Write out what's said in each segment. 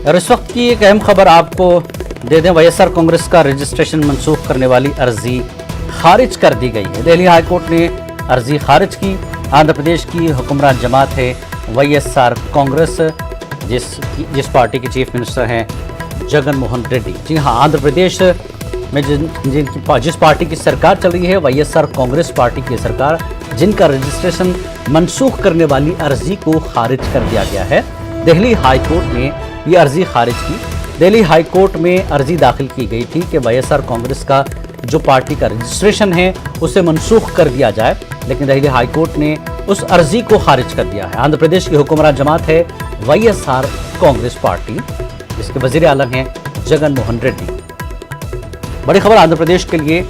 और इस वक्त की एक अहम खबर आपको दे दें, वाईएसआर कांग्रेस का रजिस्ट्रेशन मंसूख करने वाली अर्जी खारिज कर दी गई है। दिल्ली हाईकोर्ट ने अर्जी खारिज की। आंध्र प्रदेश की हुक्मरान जमात है वाईएसआर कांग्रेस, जिस पार्टी के चीफ मिनिस्टर हैं जगन मोहन रेड्डी। जी हाँ, आंध्र प्रदेश में जिस पार्टी की सरकार चल रही है, वाईएसआर कांग्रेस पार्टी की सरकार, जिनका रजिस्ट्रेशन मनसूख करने वाली अर्जी को खारिज कर दिया गया है। दिल्ली हाईकोर्ट ने ये अर्जी खारिज की। दिल्ली हाईकोर्ट में अर्जी दाखिल की गई थी कि वाईएसआर कांग्रेस का जो पार्टी का रजिस्ट्रेशन है उसे मनसूख कर दिया जाए, लेकिन दिल्ली हाईकोर्ट ने उस अर्जी को खारिज कर दिया है। आंध्र प्रदेश की हुक्मरान जमात है वाईएसआर कांग्रेस पार्टी, जिसके वजीर आलम हैं जगन मोहन रेड्डी। बड़ी खबर आंध्र प्रदेश के लिए,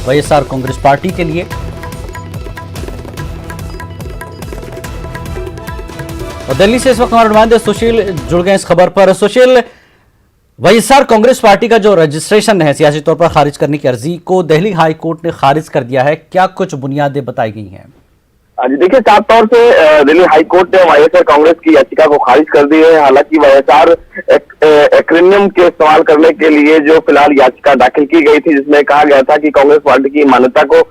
वाईएसआर कांग्रेस पार्टी के लिए। और दिल्ली से इस वक्त हमारे नुमाइंदे सुशील जुड़ गए इस खबर पर। सुशील, वाईएसआर कांग्रेस पार्टी का जो रजिस्ट्रेशन है सियासी तौर पर खारिज करने की अर्जी को दिल्ली हाई कोर्ट ने खारिज कर दिया है, क्या कुछ बुनियादें बताई गई हैं? जी देखिए, साफ तौर से दिल्ली हाई कोर्ट ने वाईएसआर कांग्रेस की याचिका को खारिज कर दी है। हालांकि वाईएसआर एक्रोनियम के इस्तेमाल करने के लिए जो फिलहाल याचिका दाखिल की गई थी, जिसमें कहा गया था कि कांग्रेस पार्टी की मान्यता को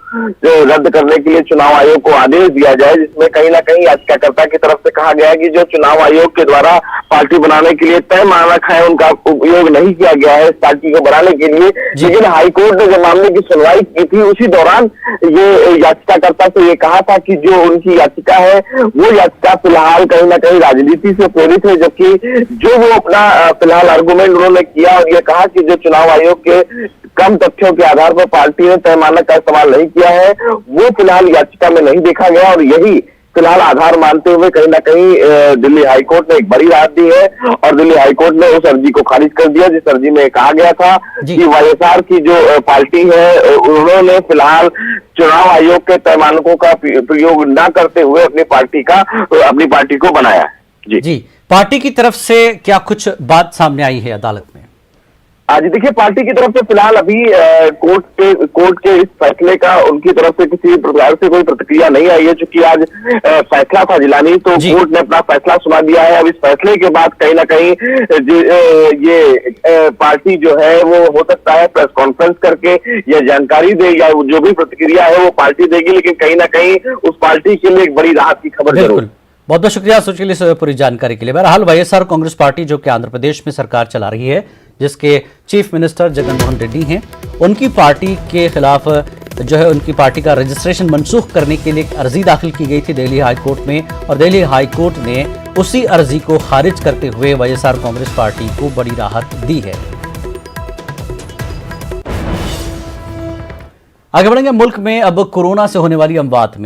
जो रद्द करने के लिए चुनाव आयोग को आदेश दिया जाए, जिसमें कहीं ना कहीं याचिकाकर्ता की तरफ से कहा गया है कि जो चुनाव आयोग के द्वारा पार्टी बनाने के लिए तय मानक है उनका उपयोग नहीं किया गया है इस पार्टी को बनाने के लिए। लेकिन हाईकोर्ट ने जब मामले की सुनवाई की थी, उसी दौरान ये याचिकाकर्ता से ये कहा था कि जो उनकी याचिका है वो याचिका फिलहाल कहीं ना कहीं राजनीति से प्रेरित है, जबकि जो वो अपना फिलहाल आर्गुमेंट उन्होंने किया और ये कहा कि जो चुनाव आयोग के कम तथ्यों के आधार पर पार्टी ने तय मानक का इस्तेमाल नहीं किया है, वो फिलहाल याचिका में नहीं देखा गया और यही फिलहाल आधार मानते हुए कहीं ना कहीं दिल्ली हाईकोर्ट ने एक बड़ी राहत दी है और दिल्ली हाईकोर्ट ने उस अर्जी को खारिज कर दिया, जिस अर्जी में कहा गया था कि वाईएसआर की जो पार्टी है उन्होंने फिलहाल चुनाव आयोग के तय मानकों का प्रयोग न करते हुए अपनी पार्टी को बनाया है। जी, पार्टी की तरफ से क्या कुछ बात सामने आई है अदालत में? जी देखिए, पार्टी की तरफ से फिलहाल अभी कोर्ट के इस फैसले का उनकी तरफ से किसी प्रकार से कोई प्रतिक्रिया नहीं आई है। चूंकि आज फैसला था जिलानी, तो कोर्ट ने अपना फैसला सुना दिया है। अब इस फैसले के बाद कहीं ना कहीं ये पार्टी जो है वो हो सकता है प्रेस कॉन्फ्रेंस करके ये जानकारी दे, या जो भी प्रतिक्रिया है वो पार्टी देगी, लेकिन कहीं ना कहीं उस पार्टी के लिए एक बड़ी राहत की खबर जरूर। बहुत बहुत शुक्रिया सुशील इस पूरी जानकारी के लिए। बहरहाल वाईएसआर कांग्रेस पार्टी जो कि आंध्र प्रदेश में सरकार चला रही है, जिसके चीफ मिनिस्टर जगन मोहन रेड्डी हैं, उनकी पार्टी के खिलाफ जो है उनकी पार्टी का रजिस्ट्रेशन मनसूख करने के लिए एक अर्जी दाखिल की गई थी दिल्ली हाईकोर्ट में, और दिल्ली हाईकोर्ट ने उसी अर्जी को खारिज करते हुए वाईएसआर कांग्रेस पार्टी को बड़ी राहत दी है। आगे बढ़ेंगे मुल्क में अब कोरोना से होने वाली अमवात में।